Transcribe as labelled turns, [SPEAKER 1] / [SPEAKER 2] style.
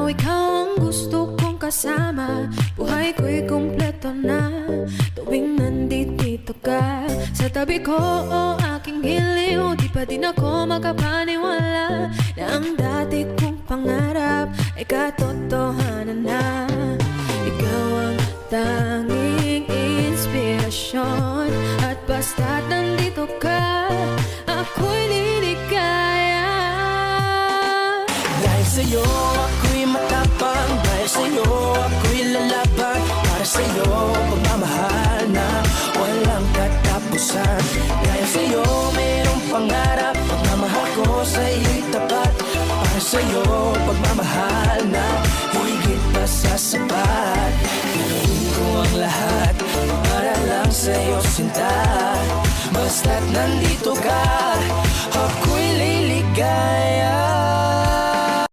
[SPEAKER 1] ikaw ang gusto kong kasama. Buhay ko'y kumpleto na tuwing nandito ka sa tabi ko, o aking giliw. Di pa din ako makapaniwala na ang dati kong pangarap ay katotohanan na. Ikaw ang tanging inspirasyon, at basta't nandito ka, ako'y liligaya.
[SPEAKER 2] Dahil sa'yo ako'y matapang, dahil sa'yo ako'y lalaban. Para sa'yo pagmamahal na walang katapusan. Dahil sa'yo mayroong pangarap, pagmamahal ko sa'yo'y tapat. Para sa'yo pagmamahal na higit pa sa sapat. Gagawin ko ang lahat para lang sa'yo sinta. Basta't nandito ka, ako'y liligaya.